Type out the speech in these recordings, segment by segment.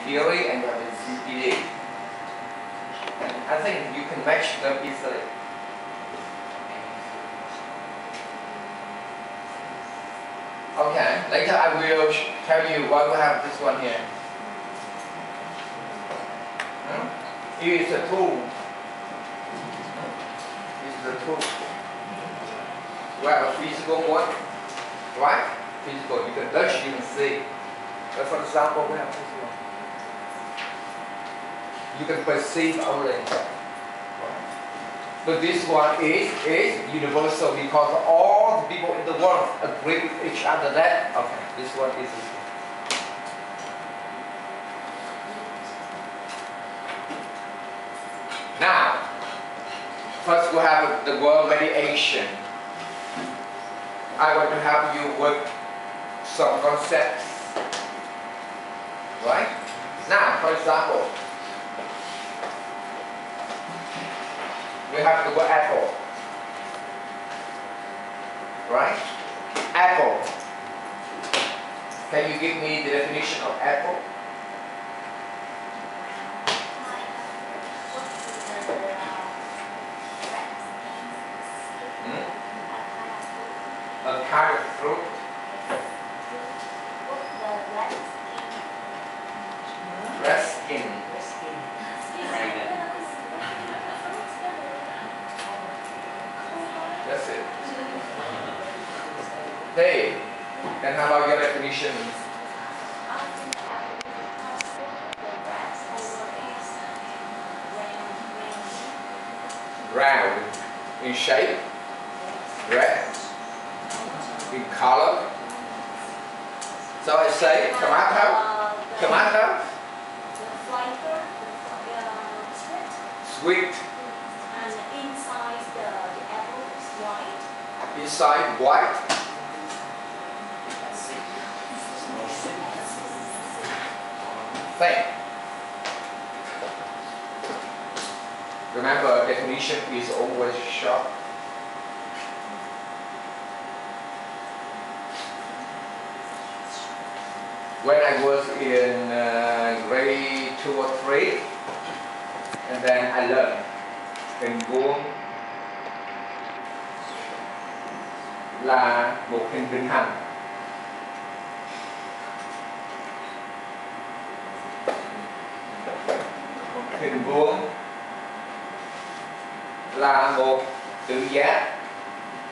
theory and you have the CPD. I think you can match them easily. Okay, later I will tell you why we have this one here. It is a tool. This is a tool. We have a physical one, right? Physical, you can touch, you can see. But for example, we have this one. You can perceive only. But this one is universal because all the people in the world agree with each other that, okay, this one is this one. Now, first we have the word mediation. I want to help you with some concepts. Right? Now, for example, we have the word apple. Right? Apple. Can you give me the definition of apple? A kind of fruit. Red skin. That's it. Hey, and how about your definition? Round in shape, red in color. So I say tomato, tomato, sweet, and inside the apple is white. Inside white. Thank. Remember, definition is always short. When I was in grade 2 or 3, and then I learned hình vuông là một hình bình hành. Hình vuông là một tự giá.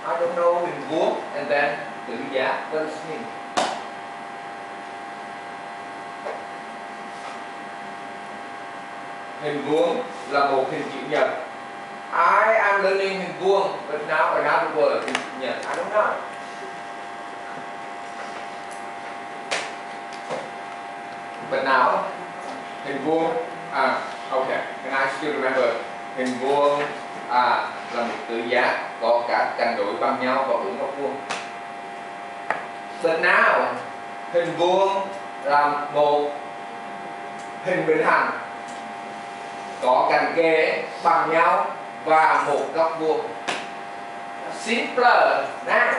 I don't know hình vuông and then tự giá. What does it mean? Hình vuông là một hình chữ nhật. I am learning hình vuông, but now another word hình chữ nhật. I don't know. But now hình vuông. Okay. And I still remember hình vuông là một tự giá có cả cạnh đối bằng nhau và hướng góc vuông. But now hình vuông là một hình bình hành có cạnh kề bằng nhau và một góc vuông. Simpler now.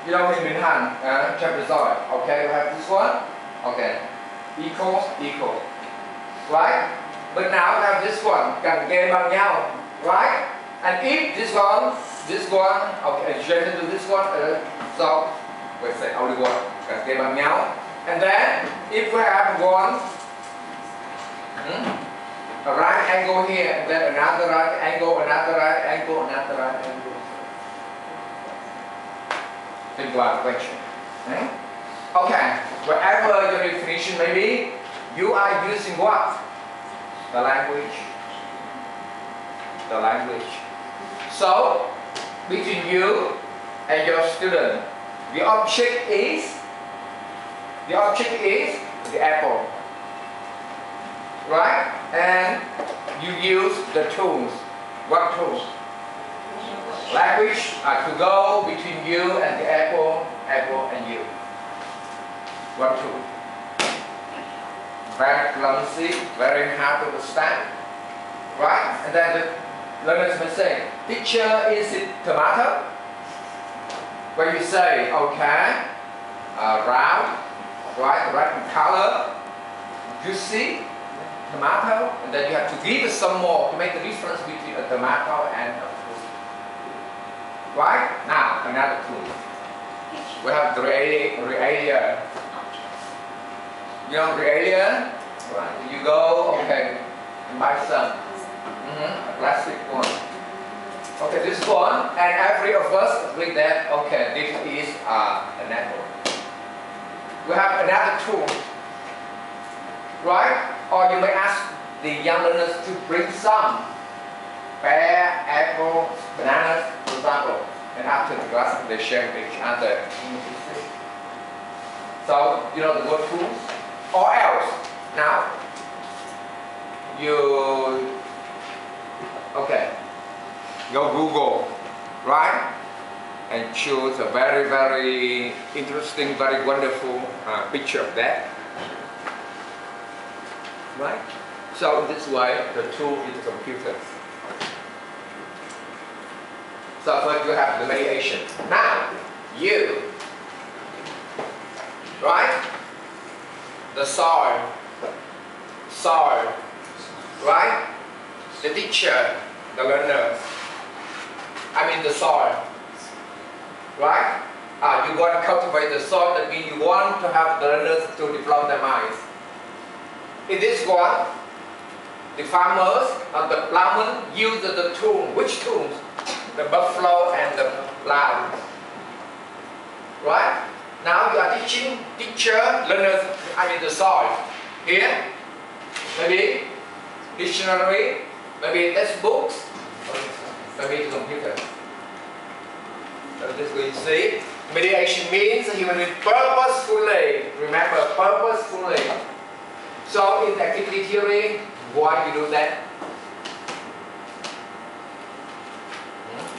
You know hình bình hành, trapezoid. Okay, we have this one. Okay, equals equal, right? But now we have this one, cạnh kề bằng nhau, right? And if this one, okay, adjacent to this one, so we say only one, cạnh kề bằng nhau. And then if we have one. A right angle here, and then another right angle, another right angle, another right angle. Think about the question. Okay, wherever your definition may be, you are using what? The language. The language. So, between you and your student, the object is the apple. Right? And you use the tools. What tools? Language to go between you and the apple and you. What tool? Very clumsy, very hard to understand. Right? And then the learners may say, teacher, is it tomato? When you say, okay, round, right? Red color, juicy tomato, and then you have to give it some more to make the difference between a tomato and a fruit. Right? Now, another tool. We have the realia. You know realia? Right. You go, okay, and buy some. A plastic one. Okay, this one, and every of us agree that, okay, this is an apple. We have another tool, right? Or you may ask the young learners to bring some pear, apple, bananas, for example, and after the class they share with each other. So, you know the word tools? Or else, now, you, okay, go Google, right? And choose a very, very interesting, very wonderful picture of that. Right? So in this way, the tool is the computer. So first you have the mediation. Now, you, right? The soil, right? The teacher, the learner. I mean the soil, right? You want to cultivate the soil, that means you want to have the learners to develop their minds. In this one, the farmers and the plowmen use the tool. Which tools? The buffalo and the plow. Right? Now you are teaching learners, I mean the soil. Here, maybe dictionary, maybe textbooks, maybe the computer. So this we see. Mediation means you will purposefully. Remember, purposefully. So in the activity theory, why you do that?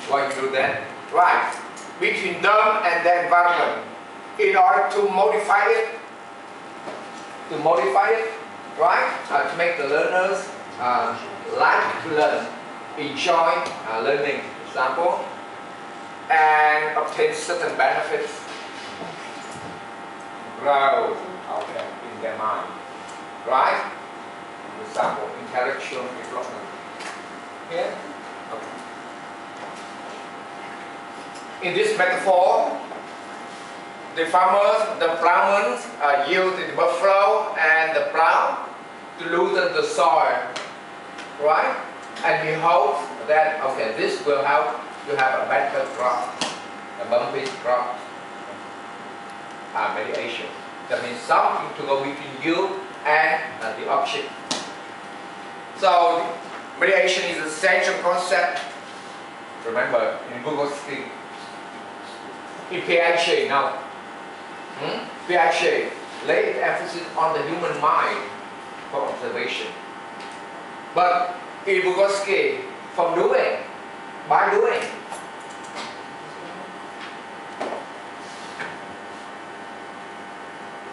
Why you do that? Right. Between them and the environment. In order to modify it. Right? To make the learners like to learn, enjoy learning, for example, and obtain certain benefits, grow, okay, in their mind. Right? For example, intellectual development. Here? Okay. In this metaphor, the farmers, the plowmen use the buffalo and the plow to loosen the soil. Right? And we hope that, okay, this will help to have a better crop, a bumpy crop. Mediation. That means something to go between you and the object. So, mediation is a central concept. Remember, in Vygotsky, in Piaget now, Piaget laid emphasis on the human mind for observation. But in Vygotsky, from doing, by doing.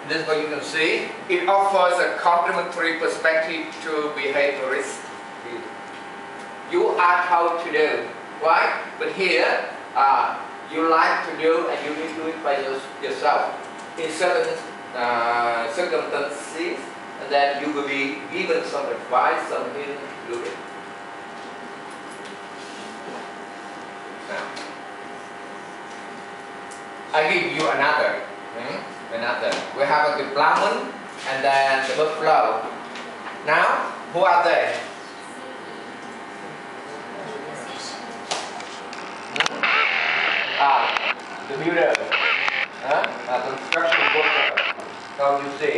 This is what you can see. It offers a complementary perspective to behaviorists. You are told to do, right? But here, you like to do and you need to do it by yourself. In certain circumstances, and then you will be given some advice, some hidden to do it. Now, I give you another. We have the plowman and then the buffalo. Now, who are they? The builder, the construction worker. So you see,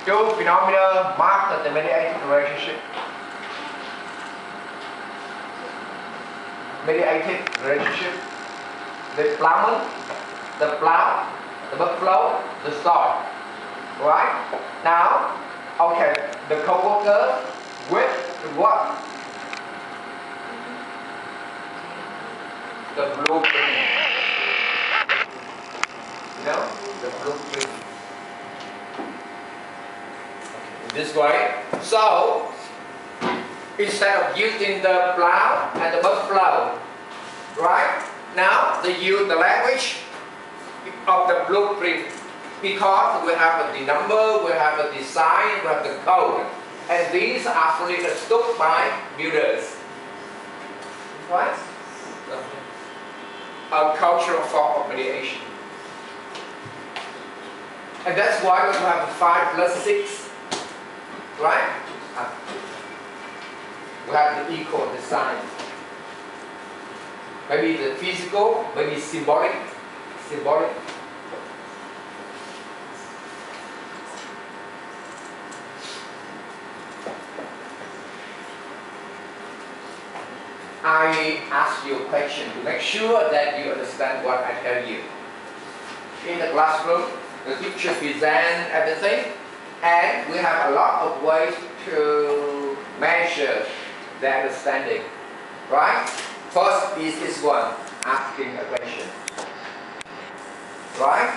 two phenomena mark the mediated relationship. The plowman, the plow, the buffalo, the soil. Right? Now, okay, the co-worker with the what? The blueprint. You know, the blueprint. In this way. So, instead of using the plow and the buffalo, right? Now they use the language of the blueprint. because we have the number, we have the design, we have the code, and these are fully understood by builders. Right? A cultural form of mediation. And that's why we have 5 plus 6. Right? We have the equal design. Maybe the physical, maybe symbolic. I ask you a question to make sure that you understand what I tell you. In the classroom, the teacher presents everything, and we have a lot of ways to measure the understanding. Right? First is this one, asking a question. Right?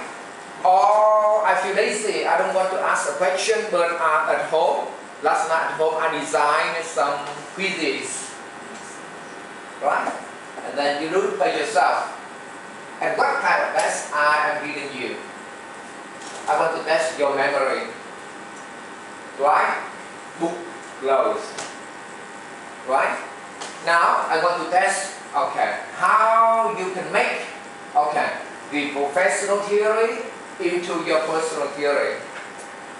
Or I feel lazy, I don't want to ask a question, but at home, last night at home I designed some quizzes. Right? And then you do it by yourself. And what kind of test I am giving you? I want to test your memory. Right? Book closed. Right? Now I want to test, okay, how you can make, okay, the professional theory into your personal theory.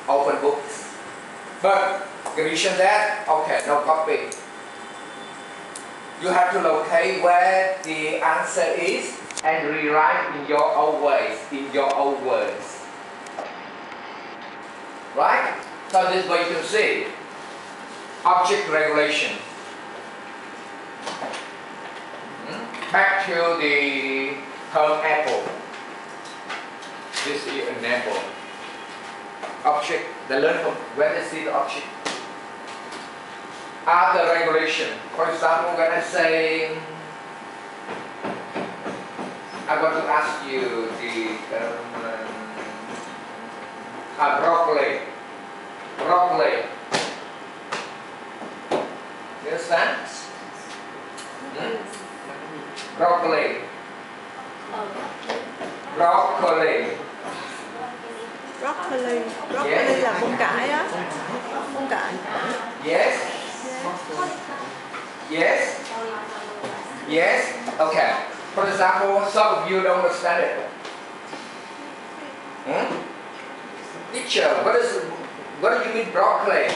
Open books. But condition that, okay, no copy. You have to locate where the answer is and rewrite in your own ways, in your own words. Right? So this way you can see object regulation. Back to the term apple. This is an apple. Object, they learn from where they see the object. Other regulation. For example, when I say, I want to ask you the term broccoli. Broccoli. You understand? Broccoli. Broccoli. Broccoli. Broccoli là bông cải á. Bông cải. Yes. Yes. Yes. Okay. For example, some of you don't understand it. Teacher, what do you mean broccoli?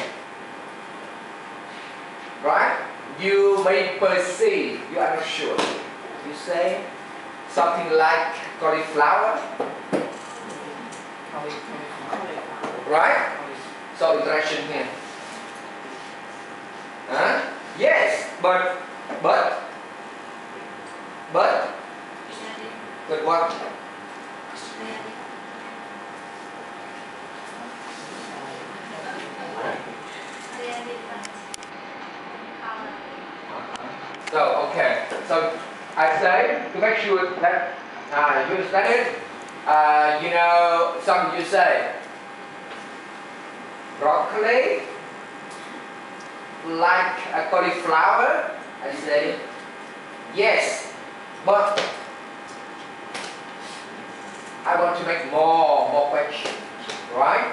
Right? You may perceive, you are not sure. You say something like cauliflower. Right? So interaction here. Huh? Yes, but what? So, okay. So, I say, to make sure that you understand it, you know, some of you say, broccoli, like a cauliflower. I say, yes, but I want to make more questions, right?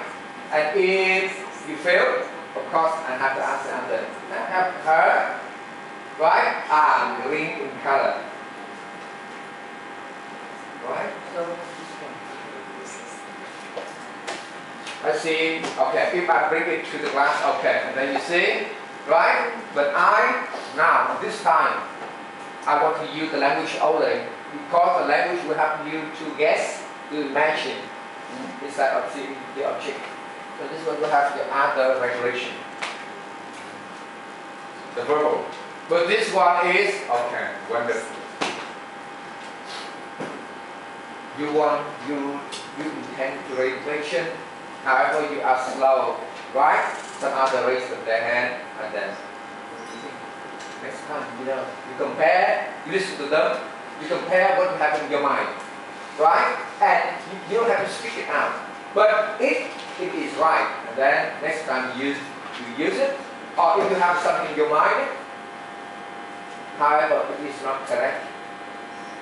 And if you fail, of course, I have to answer. I have her, right? Green in color, right? So I see. Okay, if I bring it to the class, okay, and then you see, right? But now this time, I want to use the language only, because the language will help you to guess, to imagine instead of seeing the object. So this one will have the other regulation, the verbal. But this one is, okay, wonderful. You intend to raise question, however you are slow, right? Some other raise their hand and then next time, you compare, you listen to them, you compare what you have in your mind, right? And you don't have to speak it out. But if it is right, and then next time you use it, or if you have something in your mind, however, it is not correct,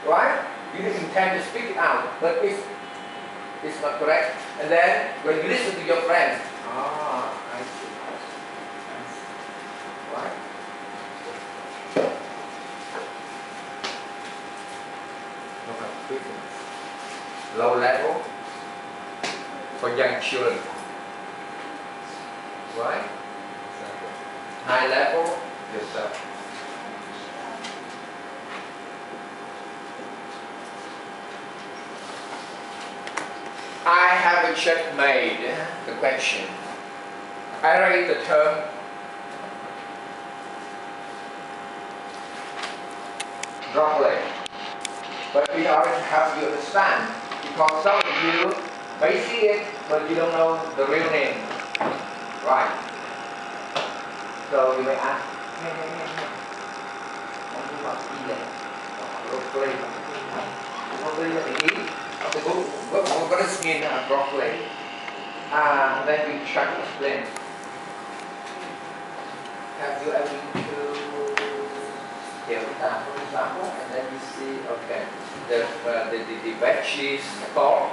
right? You intend to speak it out, but it's not correct. And then when you listen to your friends, I see. Right. Low level for young children. Right? High level, yourself. I have a check made the question. I read the term broccoli. But in order to help you understand, because some of you may see it, but you don't know the real name. Right. So you may ask, broccoli. Broccoli là ý. What does mean broccoli? Then we try to explain. Have you ever been to Vietnam, for example, and then you see, okay, the veggies called,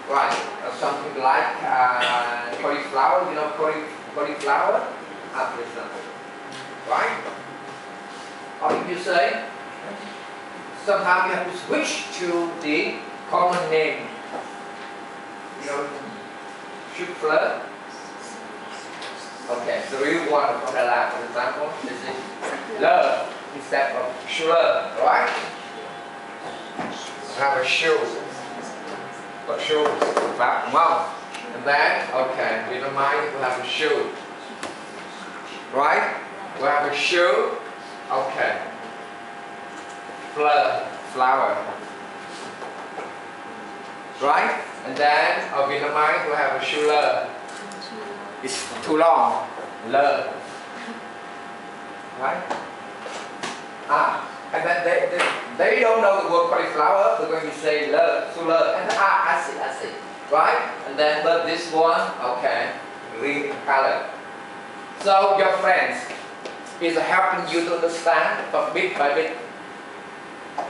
right, something like cauliflower, you know cauliflower, for example, right? Or if you say, somehow you have to switch to the common name, you know, souffle. Okay, the real one of Đà Lạt, for example, is lơ instead of sugar, right? Have a shoe, got shoes, back mouth, and then okay, we don't mind we have a shoe, right? We have a shoe, okay. Flower, right? And then ở Vietnamese we have a shoe. It's too long, lơ, right? And then they don't know the word cauliflower, but when you say lơ, lơ, and I see, right? And then but this one, okay, green in color. So your friends is helping you to understand from bit by bit.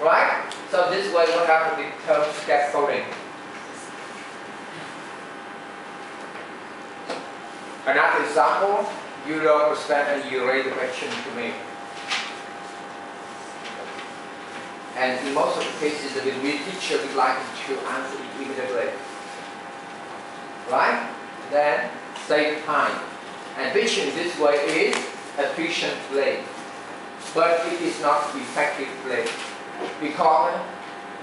Right? So this way we have the term scaffolding. Another example, you don't understand and you raise the question to me. And in most of the cases, the teacher would like to answer it immediately. Right? Then save time. And teaching this way is efficient play. But it is not effective play. Because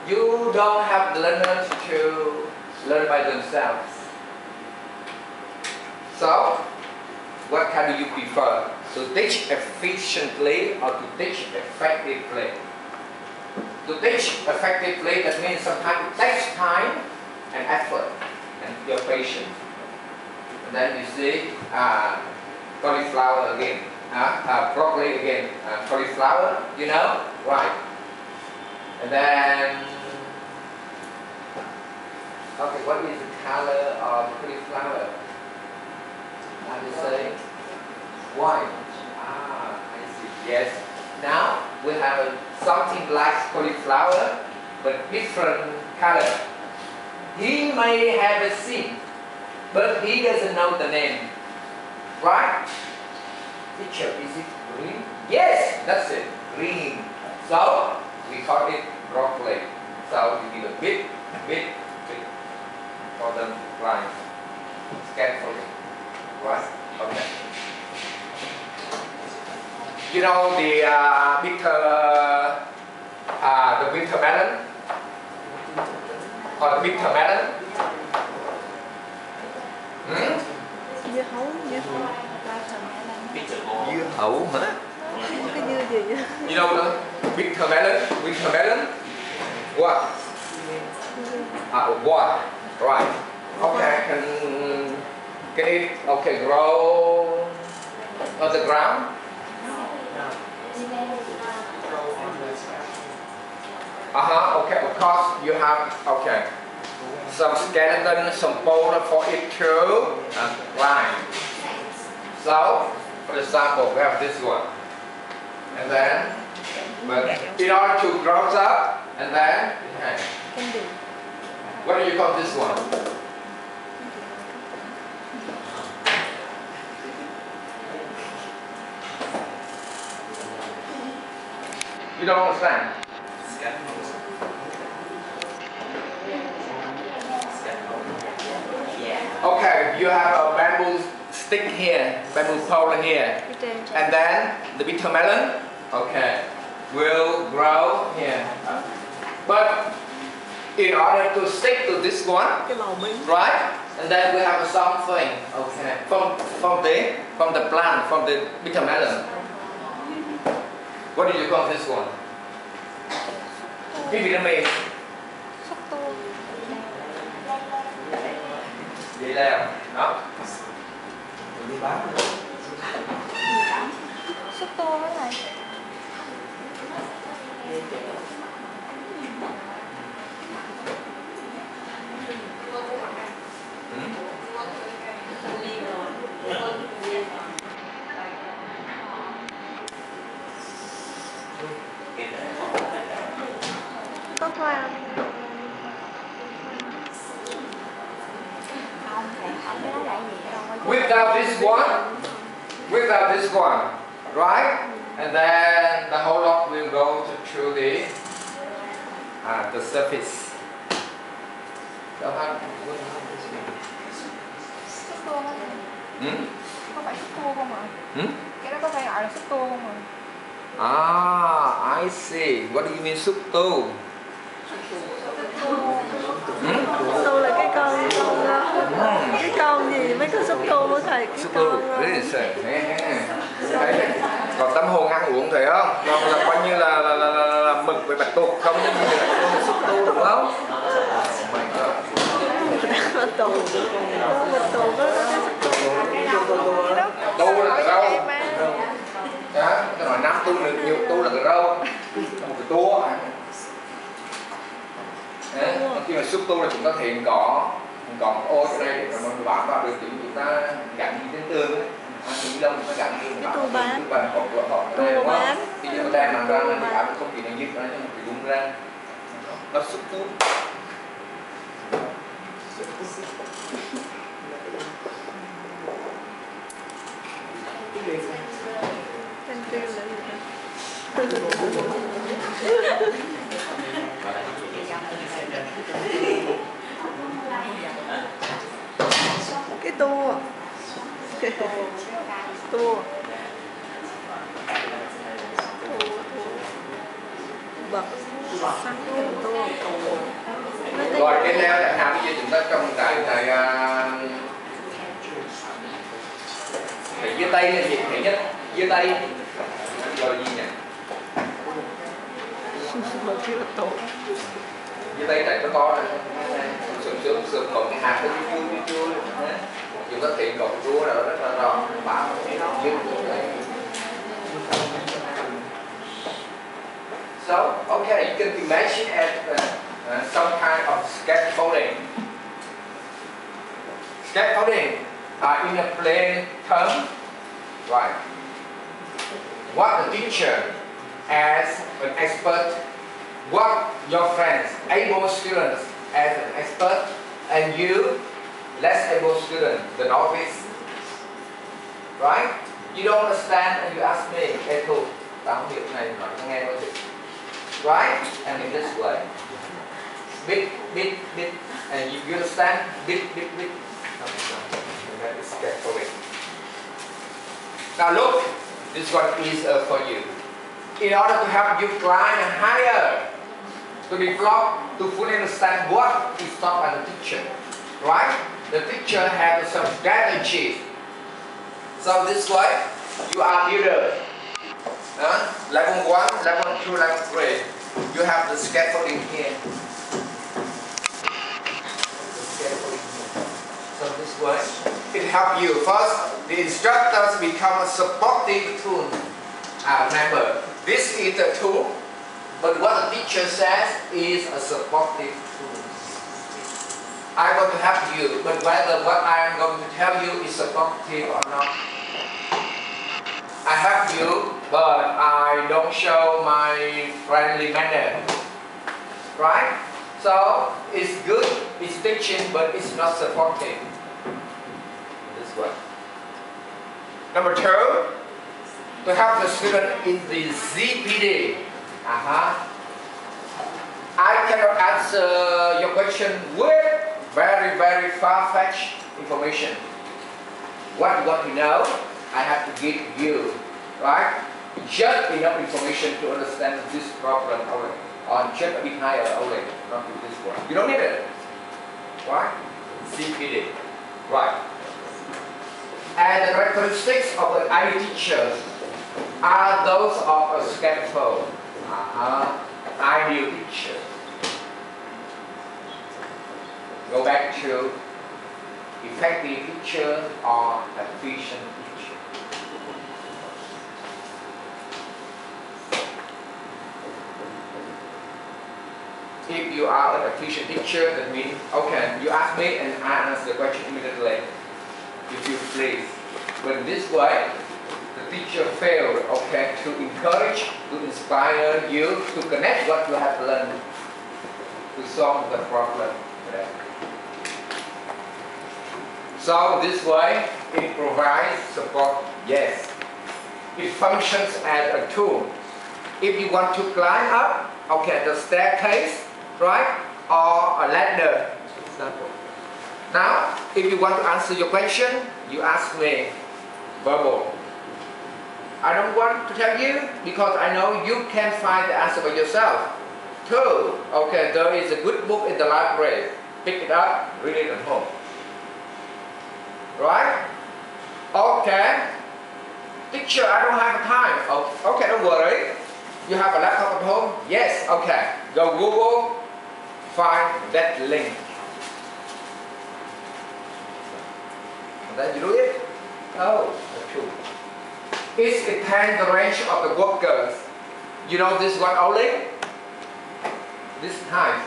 you don't have the learners to learn by themselves. So, what kind do you prefer? To teach efficiently or to teach effectively? To teach effectively, that means sometimes it takes time and effort and your patience. And then you see cauliflower again, broccoli again, cauliflower, you know? Right. And then, okay, what is the color of cauliflower? I will say white. I see. Yes. Now we have something like cauliflower, but different color. He may have a seed, but he doesn't know the name. Right? Teacher, is it green? Yes, that's it. Green. So we call it broccoli. So you give a bit for them right. Scaffolding. Right? Okay. You know the winter melon? Or the winter melon? Dưa hấu, Dưa hấu hả? cái dưa gì vậy? You know the winter melon? Winter melon? What? What? Right. Okay, can it grow on the ground? Okay, of course you have, okay, some skeleton, some boulder for it to climb. So, for example, we have this one. And then, but in order to grow up, and then, okay. What do you call this one? You don't understand? Okay, you have a bamboo stick here, bamboo pole here, and then the bitter melon, okay, will grow here. But in order to stick to this one, right? And then we have something, okay, from the plant, from the bitter melon. What do you call this one? Vietnamese. Vậy là đó. Đi bán. Xúc tô đó này. Có hoa. Without this one, right? And then the whole lot will go to the surface. Xúc tô đó này. Có phải xúc tô không ạ? Cái đó có phải gọi là xúc tô không ạ? Ah, I see. What do you mean xúc tô? Xúc tô là cái con cái con gì mấy cái xúc tô của thầy, cái con đấy. Còn tâm hồn ăn uống thấy không? Còn là coi như là mực với bạch tuộc không, nhưng mà là xúc tô đúng không? bạch tuộc đó tu là rau. Đó, cái nói 5 tu được nhiều tu là cái rau, một cái tua. Khi mà xúc tu là chúng ta thiện có ô ở đây để mà mình bán vào được thì chúng ta gắn gì trên tường ấy, ni lông chúng ta gắn gì cái tu bán ở đây đúng không? Khi chúng ta đem mang ra thì áo không chỉ là dứt ra nhưng mà phải bung ra, nó xúc tu. Tên tiêu là gì đó. Cái tua bật xăng tua. Rồi cái leo chẳng hạn bây giờ chúng ta trồng tại dưa tây là gì thứ nhất, dưa tây rồi gì nhỉ? Dưa tây này nó to này, sườn còn cái hạt nó chua chúng ta thiện còn chua rồi rất là giòn, bảo So, okay, you can imagine as some kind of scaffolding. Scaffolding in a plain term, right? What the teacher as an expert, what your friends, able students as an expert, and you, less able student, the novice, right? You don't understand and you ask me, hey Thu, tao không hiểu này, nói cho nghe thôi. Right? And in this way, bit, and you understand, bit. And that is scaffolding. Now look, this one is for you. In order to help you climb higher, to develop, to fully understand what is taught by the teacher, right? The teacher has some strategies. So this way, you are leader. Level 1, level 2, level 3. You have the scaffolding here. So this way, it helps you. First, the instructors become a supportive tool. Remember, this is the tool, but what the teacher says is a supportive tool. I'm going to help you, but whether what I am going to tell you is supportive or not, I help you, but I don't show my friendly manner. Right? So, it's good, it's teaching, but it's not supportive. This way. Number 2, to help the student in the ZPD. I cannot answer your question with very, very far-fetched information. What you want to know, I have to give you, right? Just enough information to understand this problem only, or just a bit higher only, not to this one. You don't need it, right? CPD, right? And the characteristics of an IT teacher are those of a scaffold, ideal teacher. Go back to effective teacher or efficient teacher. If you are an efficient teacher, that means, okay, you ask me and I answer the question immediately. If you please. But this way, the teacher failed, okay, to encourage, to inspire you to connect what you have learned to solve the problem. Okay. So this way, it provides support, yes. It functions as a tool. If you want to climb up, okay, the staircase, right, or a ladder, for example. Now, if you want to answer your question, you ask me verbal. I don't want to tell you because I know you can find the answer by yourself. Two, okay, there is a good book in the library. Pick it up, read it at home. Right? Okay. Teacher, I don't have time. Oh, okay, don't worry. You have a laptop at home? Yes, okay. Go Google, find that link. And then you do it? Oh, that's true. It depends the range of the workers. You know this one only? This time.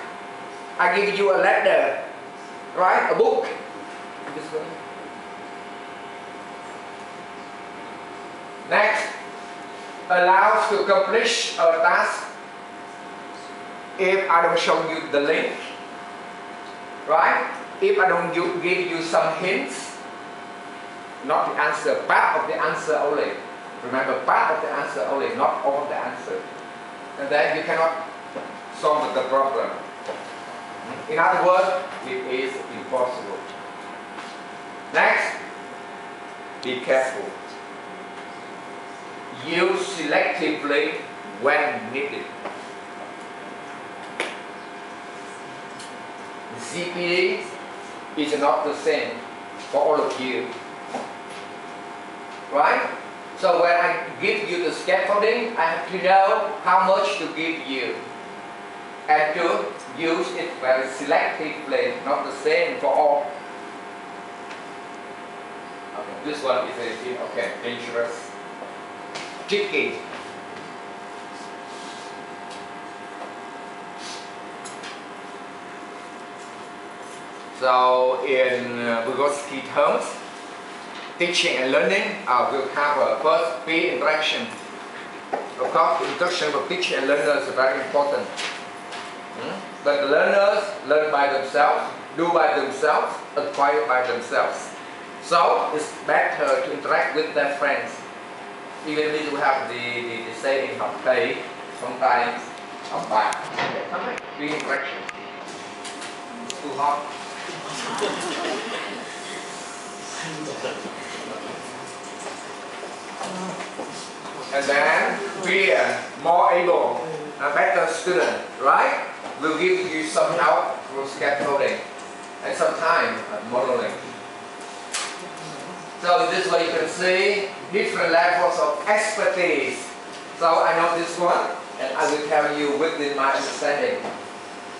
I give you a letter, right? A book. This one. Next, allows to accomplish a task if I don't show you the link, right? If I don't give you some hints, not the answer, part of the answer only. Remember, part of the answer only, not all the answer. And then you cannot solve the problem. In other words, it is impossible. Next, be careful. Use selectively when needed. CPD is not the same for all of you. Right? So when I give you the scaffolding, I have to know how much to give you. And to use it very selectively, not the same for all. Okay, this one is okay, dangerous. Tricky. So in Vygotsky terms, teaching and learning will cover first peer interaction. Of course, the interaction of teacher and learners is very important. But the learners learn by themselves, do by themselves, acquire by themselves. So it's better to interact with their friends. Even if you have the saying of play, sometimes come back. Peer interaction. It's too hot. And then we are more able, a better student, right? Will give you some help through scaffolding and sometimes modeling. So in this way you can see different levels of expertise. So I know this one and I will tell you within my understanding.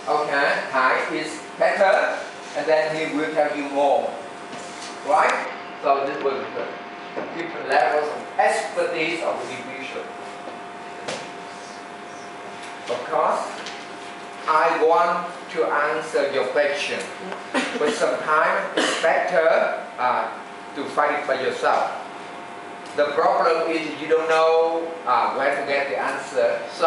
Okay, Hai is better and then he will tell you more. Right? So this will be different levels of expertise of the individual. Of course, I want to answer your question, but sometimes it's better to find it by yourself. The problem is you don't know where to get the answer. So